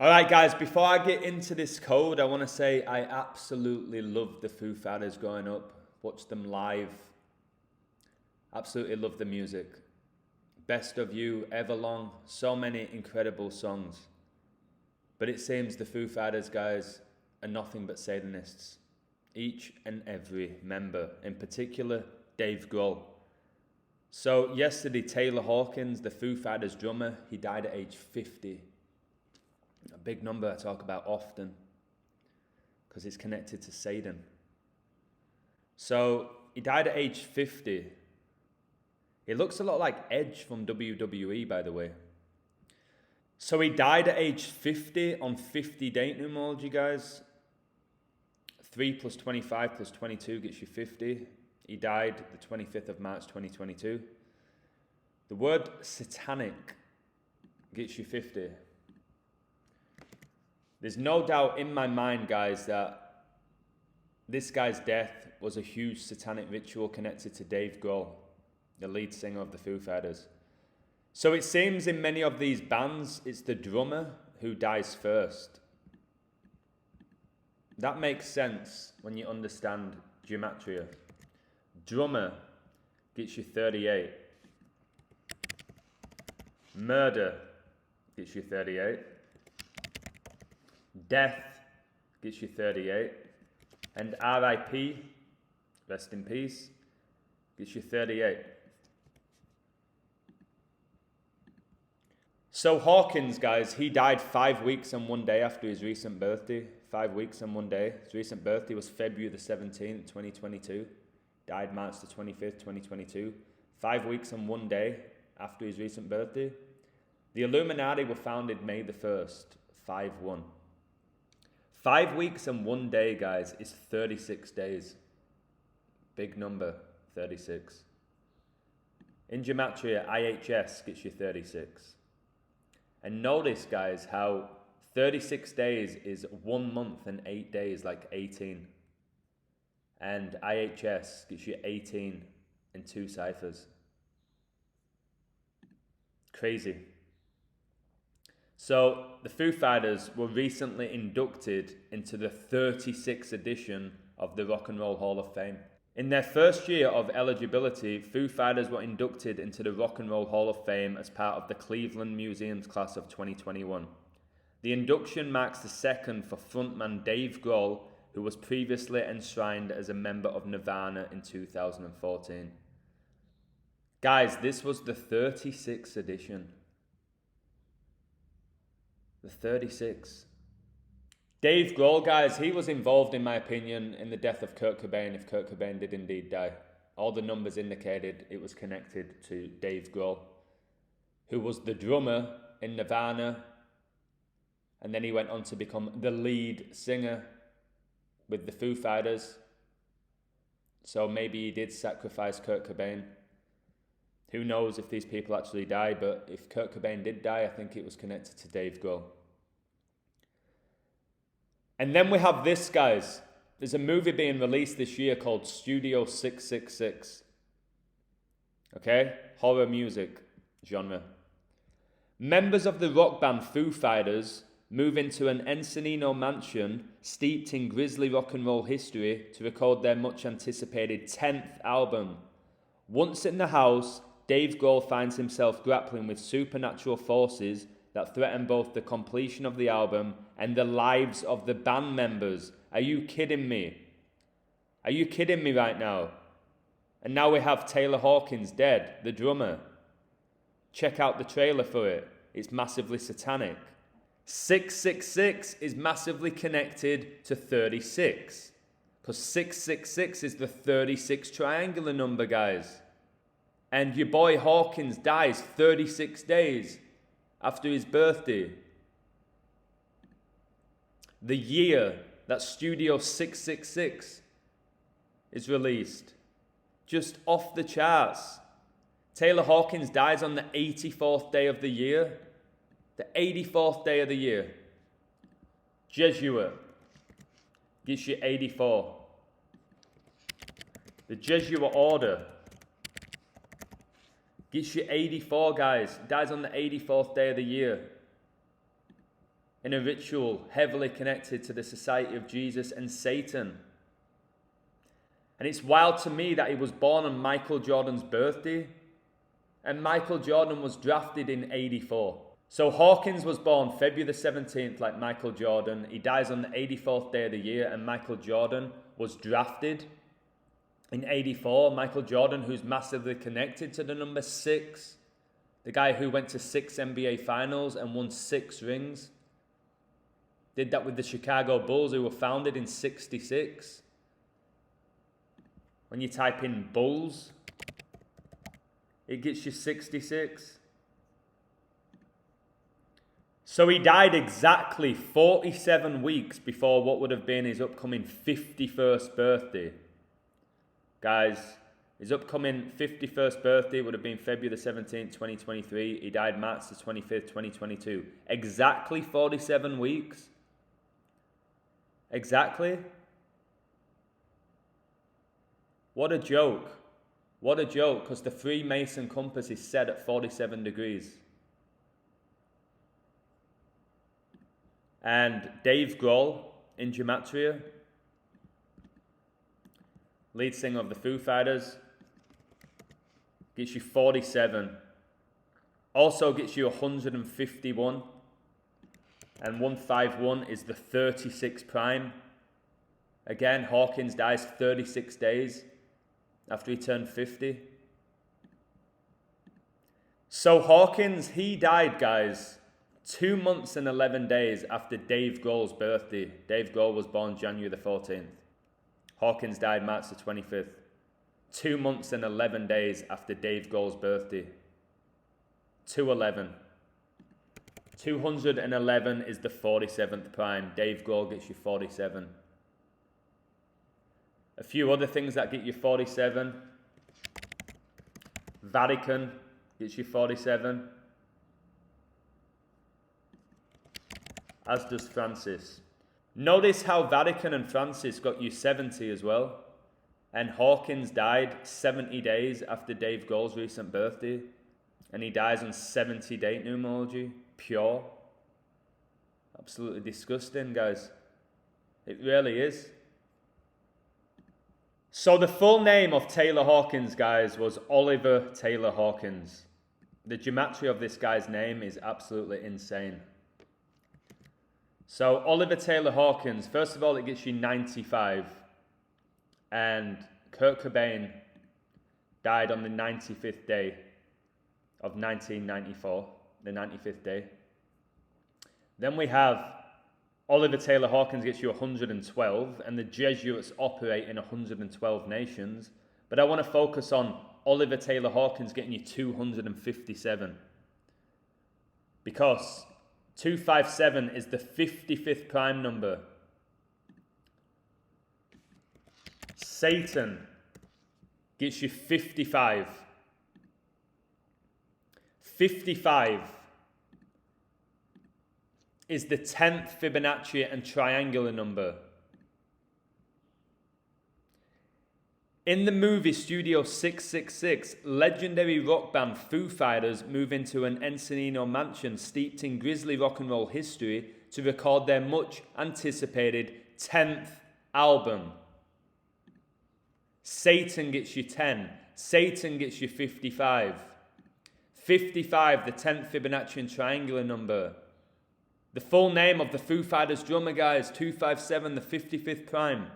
All right, guys, before I get into this code, I want to say I absolutely loved the Foo Fighters growing up. Watched them live. Absolutely loved the music. Best of You, Everlong, so many incredible songs. But it seems the Foo Fighters guys are nothing but Satanists. Each and every member, in particular Dave Grohl. So yesterday, Taylor Hawkins, the Foo Fighters drummer, he died at age 50. A big number I talk about often because it's connected to Satan. So he died at age 50. He looks a lot like Edge from WWE, by the way. So he died at age 50 on 50 date numerology, guys. 3 plus 25 plus 22 gets you 50. He died the 25th of March 2022. The word Satanic gets you 50. There's no doubt in my mind, guys, that this guy's death was a huge satanic ritual connected to Dave Grohl, the lead singer of the Foo Fighters. So it seems in many of these bands, it's the drummer who dies first. That makes sense when you understand Gematria. Drummer gets you 38. Murder gets you 38. Death gets you 38. And RIP, rest in peace, gets you 38. So Hawkins, guys, he died 5 weeks and 1 day after his recent birthday. 5 weeks and 1 day. His recent birthday was February the 17th, 2022. Died March the 25th, 2022. 5 weeks and 1 day after his recent birthday. The Illuminati were founded May the 1st, 5-1. 5 weeks and 1 day, guys, is 36 days. Big number, 36. In Gematria, IHS gets you 36. And notice, guys, how 36 days is 1 month and 8 days, like 18. And IHS gets you 18 in 2 ciphers. Crazy. So the Foo Fighters were recently inducted into the 36th edition of the Rock and Roll Hall of Fame. In their first year of eligibility, Foo Fighters were inducted into the Rock and Roll Hall of Fame as part of the Cleveland Museum's class of 2021. The induction marks the second for frontman Dave Grohl, who was previously enshrined as a member of Nirvana in 2014. Guys, this was the 36th edition. The 36th. Dave Grohl, guys, he was involved, in my opinion, in the death of Kurt Cobain, if Kurt Cobain did indeed die. All the numbers indicated it was connected to Dave Grohl, who was the drummer in Nirvana, and then he went on to become the lead singer with the Foo Fighters. So maybe he did sacrifice Kurt Cobain. Who knows if these people actually die, but if Kurt Cobain did die, I think it was connected to Dave Grohl. And then we have this, guys. There's a movie being released this year called Studio 666. Okay? Horror music genre. Members of the rock band Foo Fighters move into an Encino mansion steeped in grisly rock and roll history to record their much anticipated 10th album. Once in the house, Dave Grohl finds himself grappling with supernatural forces that threaten both the completion of the album and the lives of the band members. Are you kidding me? Are you kidding me right now? And now we have Taylor Hawkins dead, the drummer. Check out the trailer for it. It's massively satanic. 666 is massively connected to 36. Because 666 is the 36 triangular number, guys. And your boy Hawkins dies 36 days after his birthday. The year that Studio 666 is released. Just off the charts. Taylor Hawkins dies on the 84th day of the year. The 84th day of the year. Jesuit gets you 84. The Jesuit order gets you 84, guys. Dies on the 84th day of the year. in a ritual heavily connected to the Society of Jesus and Satan. And it's wild to me that he was born on Michael Jordan's birthday, and Michael Jordan was drafted in 84. So Hawkins was born February the 17th like Michael Jordan. He dies on the 84th day of the year, and Michael Jordan was drafted in 84. Michael Jordan, who's massively connected to the number 6, the guy who went to 6 NBA finals and won 6 rings. Did that with the Chicago Bulls, who were founded in 66. When you type in Bulls, it gets you 66. So he died exactly 47 weeks before what would have been his upcoming 51st birthday. Guys, his upcoming 51st birthday would have been February the 17th, 2023. He died March the 25th, 2022. Exactly 47 weeks. Exactly. What a joke. What a joke, because the Freemason compass is set at 47 degrees. And Dave Grohl in Gematria, lead singer of the Foo Fighters, gets you 47. Also gets you 151. And 151 is the 36 prime. Again, Hawkins dies 36 days after he turned 50. So Hawkins, he died, guys, 2 months and 11 days after Dave Grohl's birthday. Dave Grohl was born January the 14th. Hawkins died March the 25th. 2 months and 11 days after Dave Grohl's birthday. 211. 211 is the 47th prime. Dave Grohl gets you 47. A few other things that get you 47. Vatican gets you 47. As does Francis. Notice how Vatican and Francis got you 70 as well. And Hawkins died 70 days after Dave Grohl's recent birthday. And he dies on 70 date numerology. Pure. Absolutely disgusting, guys. It really is. So the full name of Taylor Hawkins, guys, was Oliver Taylor Hawkins. The gematria of this guy's name is absolutely insane. So Oliver Taylor Hawkins, first of all, it gets you 95. And Kurt Cobain died on the 95th day of 1994, the 95th day. Then we have Oliver Taylor Hawkins gets you 112, and the Jesuits operate in 112 nations. But I want to focus on Oliver Taylor Hawkins getting you 257. Because 257 is the 55th prime number. Satan gets you 55. 55 is the 10th Fibonacci and triangular number. In the movie Studio 666, legendary rock band Foo Fighters move into an Encino mansion steeped in grisly rock and roll history to record their much anticipated 10th album. Satan gets you 10. Satan gets you 55. 55, the 10th Fibonacci and triangular number. The full name of the Foo Fighters drummer, guys, 257, the 55th prime.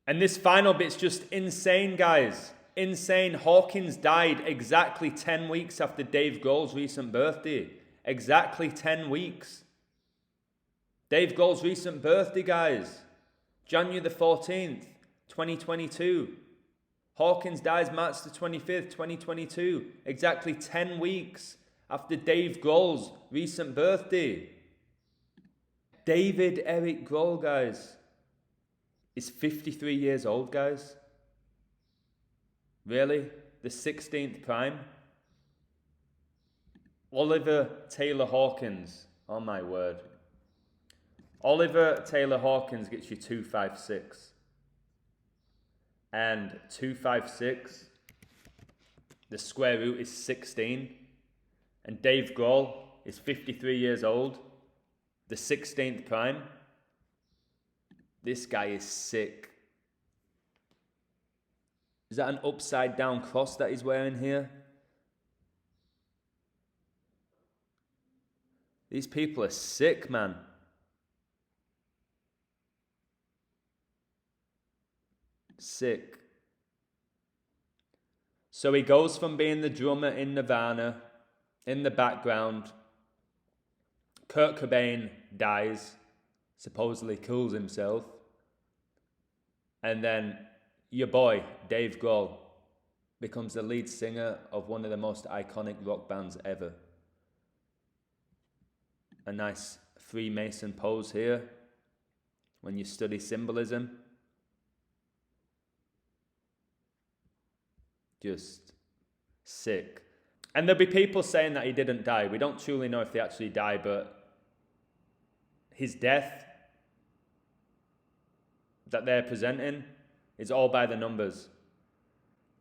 And this final bit's just insane, guys. Insane. Hawkins died exactly 10 weeks after Dave Grohl's recent birthday. Exactly 10 weeks. Dave Grohl's recent birthday, guys. January the 14th, 2022. Hawkins dies March the 25th, 2022. Exactly 10 weeks after Dave Grohl's recent birthday. David Eric Grohl, guys, is 53 years old, guys. Really? The 16th prime? Oliver Taylor Hawkins. Oh my word. Oliver Taylor Hawkins gets you 256. And 256, the square root is 16. And Dave Grohl is 53 years old. The 16th prime. This guy is sick. Is that an upside down cross that he's wearing here? These people are sick, man. Sick. So he goes from being the drummer in Nirvana, in the background. Kurt Cobain dies, supposedly kills himself. And then your boy, Dave Grohl, becomes the lead singer of one of the most iconic rock bands ever. A nice Freemason pose here when you study symbolism. Just sick. And there'll be people saying that he didn't die. We don't truly know if he actually died, but his death that they're presenting is all by the numbers.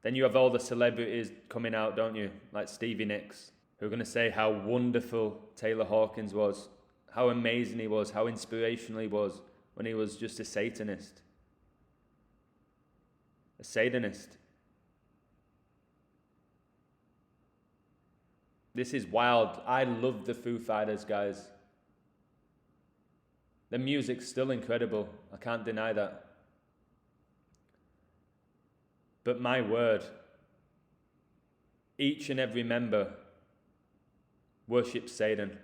Then you have all the celebrities coming out, don't you? Like Stevie Nicks, who are going to say how wonderful Taylor Hawkins was, how amazing he was, how inspirational he was when he was just a Satanist. A Satanist. This is wild. I love the Foo Fighters, guys. The music's still incredible. I can't deny that. But my word, each and every member worships Satan.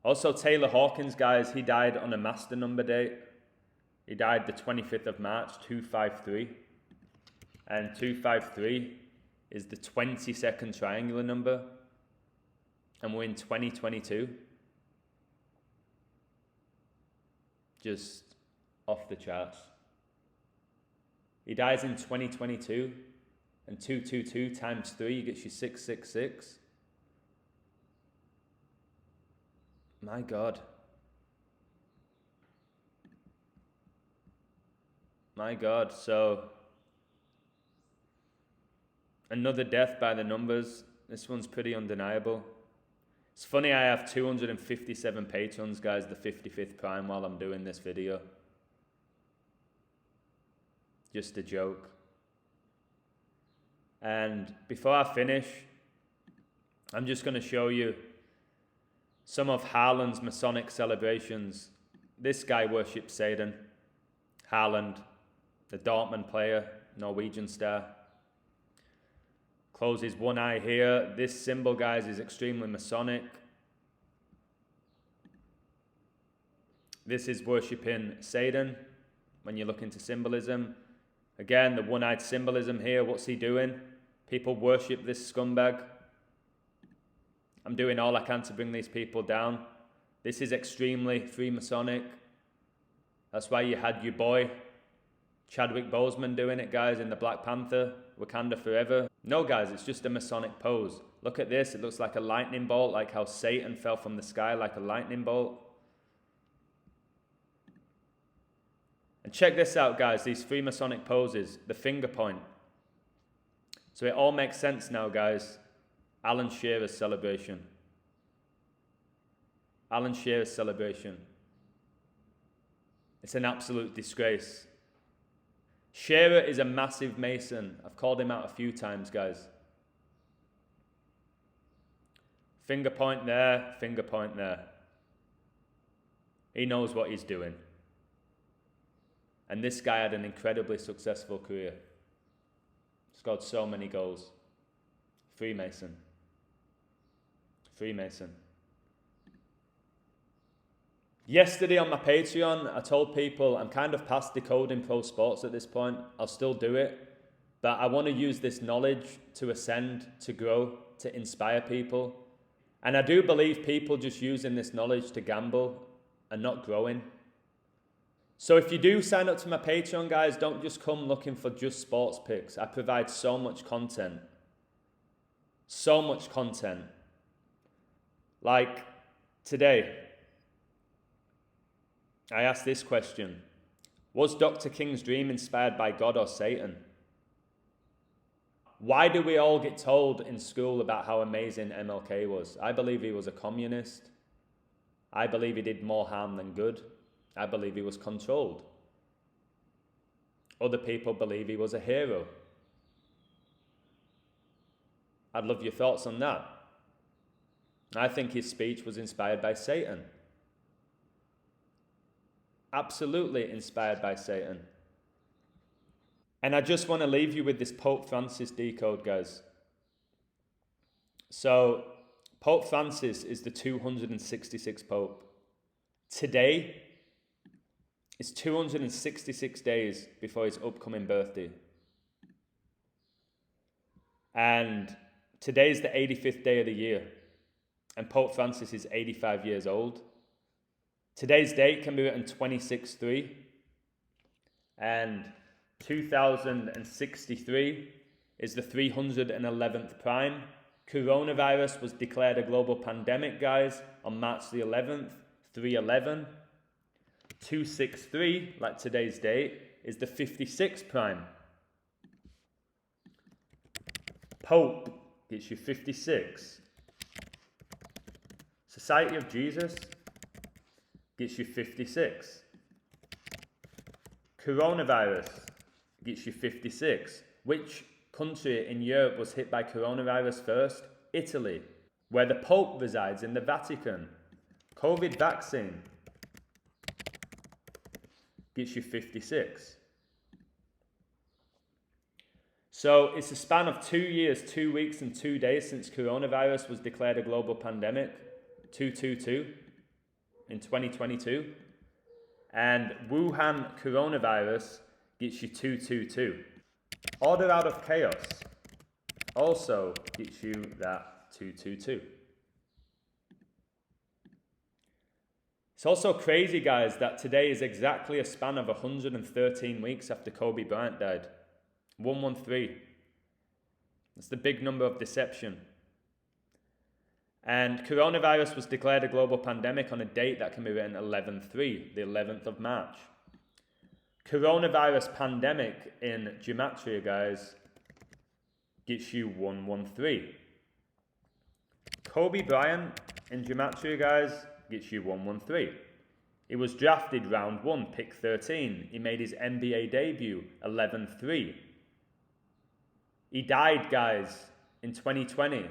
Also, Taylor Hawkins, guys, he died on a master number date. He died the 25th of March, 253. And 253 is the 22nd triangular number. And we're in 2022. Just off the charts. He dies in 2022, and 222 times 3 gets you 666. My God. My God. So, another death by the numbers. This one's pretty undeniable. It's funny, I have 257 patrons, guys, the 55th prime, while I'm doing this video. Just a joke. And before I finish, I'm just going to show you some of Haaland's Masonic celebrations. This guy worships Satan. Haaland, the Dortmund player, Norwegian star. Closes one eye here. This symbol, guys, is extremely Masonic. This is worshipping Satan when you look into symbolism. Again, the one-eyed symbolism here. What's he doing? People worship this scumbag. I'm doing all I can to bring these people down. This is extremely Freemasonic. That's why you had your boy, Chadwick Boseman, doing it, guys, in the Black Panther, Wakanda Forever. No, guys, it's just a Masonic pose. Look at this. It looks like a lightning bolt, like how Satan fell from the sky like a lightning bolt. And check this out, guys, these Freemasonic poses, the finger point. So it all makes sense now, guys. Alan Shearer's celebration. Alan Shearer's celebration. It's an absolute disgrace. Shearer is a massive Mason. I've called him out a few times, guys. Finger point there, finger point there. He knows what he's doing. And this guy had an incredibly successful career. Scored so many goals. Freemason. Freemason. Yesterday on my Patreon, I told people I'm kind of past decoding pro sports at this point. I'll still do it. But I want to use this knowledge to ascend, to grow, to inspire people. And I do believe people just using this knowledge to gamble and not growing. So if you do sign up to my Patreon, guys, don't just come looking for just sports picks. I provide so much content. So much content. Like today, I asked this question. Was Dr. King's dream inspired by God or Satan? Why do we all get told in school about how amazing MLK was? I believe he was a communist. I believe he did more harm than good. I believe he was controlled. Other people believe he was a hero. I'd love your thoughts on that. I think his speech was inspired by Satan. Absolutely inspired by Satan. And I just want to leave you with this Pope Francis decode, guys. So, Pope Francis is the 266th Pope. Today is 266 days before his upcoming birthday. And today is the 85th day of the year. And Pope Francis is 85 years old. Today's date can be written 26-3. And 2063 is the 311th prime. Coronavirus was declared a global pandemic, guys, on March the 11th, 311. 263, like today's date, is the 56th prime. Pope gets you 56. Society of Jesus gets you 56. Coronavirus gets you 56. Which country in Europe was hit by coronavirus first? Italy, where the Pope resides in the Vatican. COVID vaccine gets you 56. So it's a span of 2 years, 2 weeks and 2 days since coronavirus was declared a global pandemic, 222 in 2022. And Wuhan coronavirus gets you 222. Order out of chaos also gets you that 222. It's also crazy, guys, that today is exactly a span of 113 weeks after Kobe Bryant died. 113. That's the big number of deception. And coronavirus was declared a global pandemic on a date that can be written 11-3, the 11th of March. Coronavirus pandemic in Gematria, guys, gets you 113. Kobe Bryant in Gematria, guys, gets you 113. He was drafted round 1, pick 13. He made his NBA debut, 11-3. He died, guys, in 2020.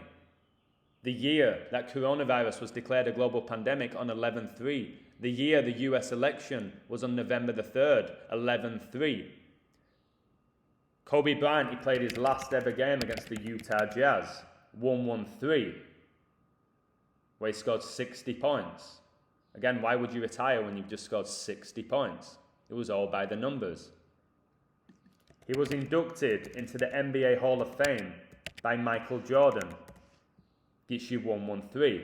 The year that coronavirus was declared a global pandemic on 11-3. The year the US election was on November the 3rd, 11-3. Kobe Bryant, he played his last ever game against the Utah Jazz, 113, where he scored 60 points. Again, why would you retire when you've just scored 60 points? It was all by the numbers. He was inducted into the NBA Hall of Fame by Michael Jordan. Gets you 113.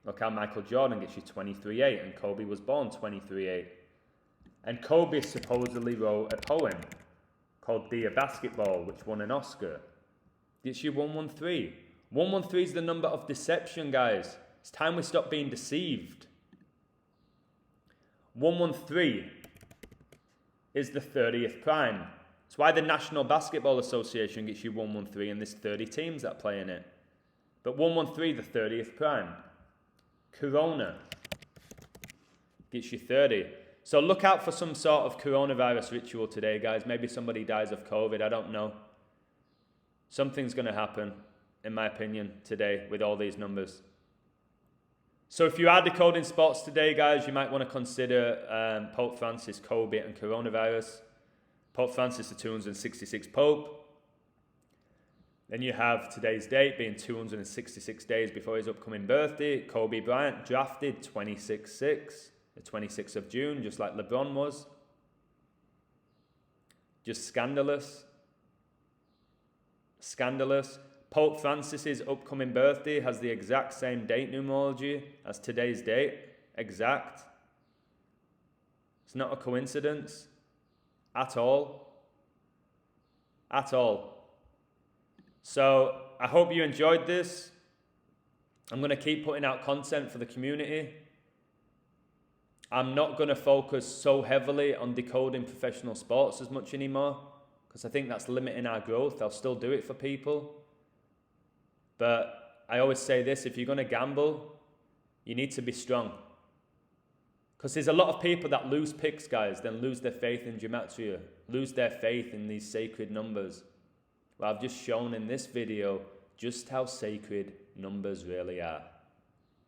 Look how Michael Jordan gets you 23-8, and Kobe was born 23-8. And Kobe supposedly wrote a poem called Dear Basketball, which won an Oscar. Gets you 113. 113 is the number of deception, guys. It's time we stop being deceived. 113 is the 30th prime. It's why the National Basketball Association gets you 113, and there's 30 teams that play in it. But 113, the 30th prime. Corona gets you 30. So look out for some sort of coronavirus ritual today, guys. Maybe somebody dies of COVID, I don't know. Something's going to happen, in my opinion, today with all these numbers. So if you are decoding spots today, guys, you might want to consider Pope Francis, Kobe and coronavirus. Pope Francis, the 266th Pope. Then you have today's date being 266 days before his upcoming birthday. Kobe Bryant drafted 26-6, the 26th of June, just like LeBron was. Just scandalous. Scandalous. Pope Francis's upcoming birthday has the exact same date numerology as today's date. Exact. It's not a coincidence. At all. At all. So, I hope you enjoyed this. I'm going to keep putting out content for the community. I'm not going to focus so heavily on decoding professional sports as much anymore, because I think that's limiting our growth. I'll still do it for people. But I always say this, if you're going to gamble, you need to be strong. Because there's a lot of people that lose picks, guys, then lose their faith in Gematria, lose their faith in these sacred numbers. Well, I've just shown in this video just how sacred numbers really are.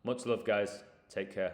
Much love, guys. Take care.